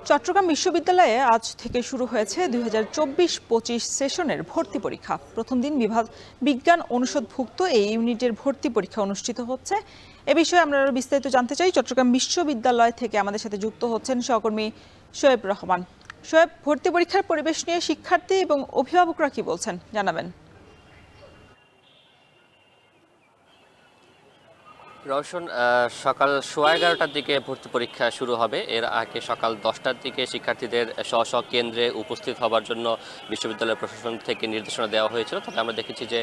চট্টগ্রাম বিশ্ববিদ্যালয়ে আজ থেকে শুরু হয়েছে 2024-25 সেশনের ভর্তি পরীক্ষা। প্রথম দিন বিজ্ঞান অনুষদভুক্ত এই ইউনিটের ভর্তি পরীক্ষা অনুষ্ঠিত হচ্ছে। এ বিষয়ে আমরা আরো বিস্তারিত জানতে চাই। চট্টগ্রাম বিশ্ববিদ্যালয় থেকে আমাদের সাথে যুক্ত হচ্ছেন সহকর্মী শোয়েব রহমান। শোয়েব, ভর্তি পরীক্ষার পরিবেশ নিয়ে শিক্ষার্থী এবং অভিভাবকরা কি বলছেন জানাবেন। রওশন, সকাল 11:15টার দিকে ভর্তি পরীক্ষা শুরু হবে। এর আগে সকাল 10টার দিকে শিক্ষার্থীদের স্ব স্ব কেন্দ্রে উপস্থিত হবার জন্য বিশ্ববিদ্যালয় প্রশাসন থেকে নির্দেশনা দেওয়া হয়েছিল। তবে আমরা দেখেছি যে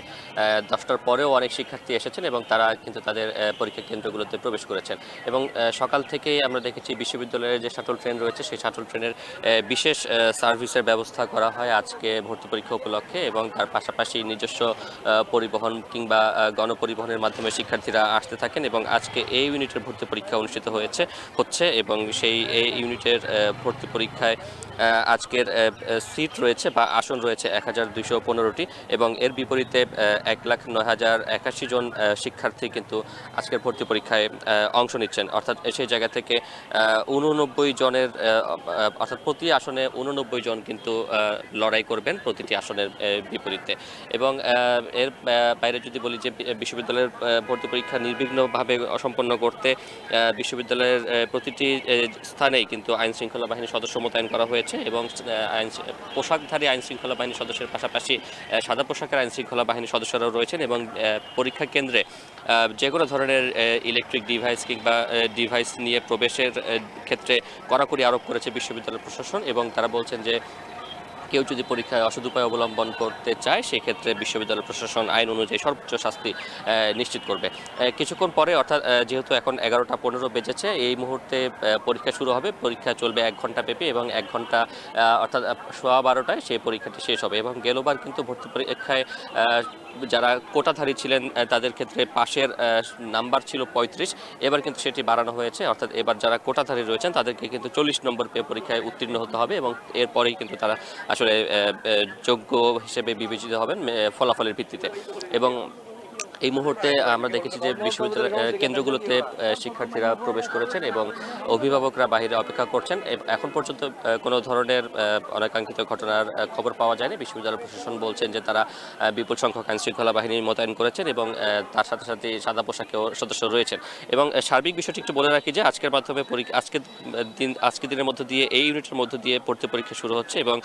10টার পরেও অনেক শিক্ষার্থী এসেছেন এবং তারা কিন্তু তাদের পরীক্ষা কেন্দ্রগুলোতে প্রবেশ করেছেন। এবং সকাল থেকেই আমরা দেখেছি বিশ্ববিদ্যালয়ের যে শাটল ট্রেন রয়েছে সেই শাটল ট্রেনের বিশেষ সার্ভিসের ব্যবস্থা করা হয় আজকে ভর্তি পরীক্ষা উপলক্ষে, এবং তার পাশাপাশি নিজস্ব পরিবহন কিংবা গণপরিবহনের মাধ্যমে শিক্ষার্থীরা আসতে থাকেন। এবং আজকে এই ইউনিটের ভর্তি পরীক্ষা অনুষ্ঠিত হচ্ছে এবং সেই এই ইউনিটের ভর্তি পরীক্ষায় আজকের সিট রয়েছে বা আসন রয়েছে 1215টি, এবং এর বিপরীতে 1,09,081 জন শিক্ষার্থী কিন্তু আজকের ভর্তি পরীক্ষায় অংশ নিচ্ছেন। অর্থাৎ সেই জায়গা থেকে 89 জনের অর্থাৎ প্রতি আসনে 89 জন কিন্তু লড়াই করবেন প্রতিটি আসনের বিপরীতে। এবং এর বাইরে যদি বলি যে বিশ্ববিদ্যালয়ের ভর্তি পরীক্ষা নির্বিঘ্নভাবে সম্পন্ন করতে বিশ্ববিদ্যালয়ের প্রতিটি স্থানেই কিন্তু আইন শৃঙ্খলা বাহিনীর সদস্য মোতায়েন করা হয়েছে, এবং পোশাকধারী আইন শৃঙ্খলা বাহিনীর সদস্যের পাশাপাশি সাদা পোশাকের আইন শৃঙ্খলা বাহিনীর সদস্যরাও রয়েছেন। এবং পরীক্ষা কেন্দ্রে যে কোনো ধরনের ইলেকট্রিক ডিভাইস কিংবা ডিভাইস নিয়ে প্রবেশের ক্ষেত্রে কড়াকড়ি আরোপ করেছে বিশ্ববিদ্যালয় প্রশাসন, এবং তারা বলছেন যে কেউ যদি পরীক্ষায় অসদুপায় অবলম্বন করতে চায় সেক্ষেত্রে বিশ্ববিদ্যালয় প্রশাসন আইন অনুযায়ী সর্বোচ্চ শাস্তি নিশ্চিত করবে। কিছুক্ষণ পরে, অর্থাৎ যেহেতু এখন 11:15 বেজেছে, এই মুহূর্তে পরীক্ষা শুরু হবে। পরীক্ষা চলবে 1 ঘন্টা ব্যাপী, এবং 1 ঘন্টা অর্থাৎ 12:15টায় সেই পরীক্ষাটি শেষ হবে। এবং গেলবার কিন্তু ভর্তি পরীক্ষায় যারা কোটাধারী ছিলেন তাদের ক্ষেত্রে পাশের নাম্বার ছিল 35, এবার কিন্তু সেটি বাড়ানো হয়েছে। অর্থাৎ এবার যারা কোটাধারী রয়েছেন তাদেরকে কিন্তু 40 নম্বর পেয়ে পরীক্ষায় উত্তীর্ণ হতে হবে, এবং এরপরেই কিন্তু তারা আসলে যোগ্য হিসেবে বিবেচিত হবেন ফলাফলের ভিত্তিতে। এবং এই মুহূর্তে আমরা দেখেছি যে বিশ্ববিদ্যালয় কেন্দ্রগুলোতে শিক্ষার্থীরা প্রবেশ করেছেন এবং অভিভাবকরা বাইরে অপেক্ষা করছেন। এখন পর্যন্ত কোনো ধরনের অনাকাঙ্ক্ষিত ঘটনার খবর পাওয়া যায়নি। বিশ্ববিদ্যালয় প্রশাসন বলছেন যে তারা বিপুল সংখ্যক আইন শৃঙ্খলা বাহিনী মোতায়েন করেছেন, এবং তার সাথে সাথে সাদা পোশাকেও সদস্য রয়েছেন। এবং সার্বিক বিষয়টি একটু বলে রাখি যে আজকের মাধ্যমে আজকের দিনের মধ্য দিয়ে এই ইউনিটের মধ্য দিয়ে ভর্তি পরীক্ষা শুরু হচ্ছে, এবং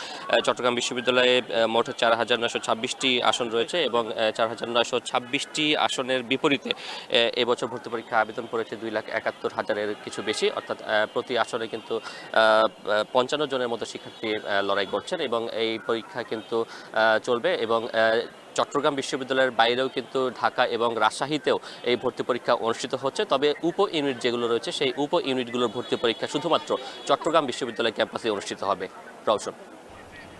চট্টগ্রাম বিশ্ববিদ্যালয়ে মোট 4,926টি আসন রয়েছে, এবং 4,926টি আসনের বিপরীতে এবছর ভর্তি পরীক্ষা আবেদন করেছে 2,71,000-এর কিছু বেশি। অর্থাৎ প্রতি আসনে কিন্তু 55 জনের মতো শিক্ষার্থী লড়াই করছেন, এবং এই পরীক্ষা কিন্তু চলবে। এবং চট্টগ্রাম বিশ্ববিদ্যালয়ের বাইরেও কিন্তু ঢাকা এবং রাজশাহীতেও এই ভর্তি পরীক্ষা অনুষ্ঠিত হচ্ছে। তবে উপ ইউনিট যেগুলো রয়েছে সেই উপ ইউনিটগুলোর ভর্তি পরীক্ষা শুধুমাত্র চট্টগ্রাম বিশ্ববিদ্যালয় ক্যাম্পাসে অনুষ্ঠিত হবে। রওশন।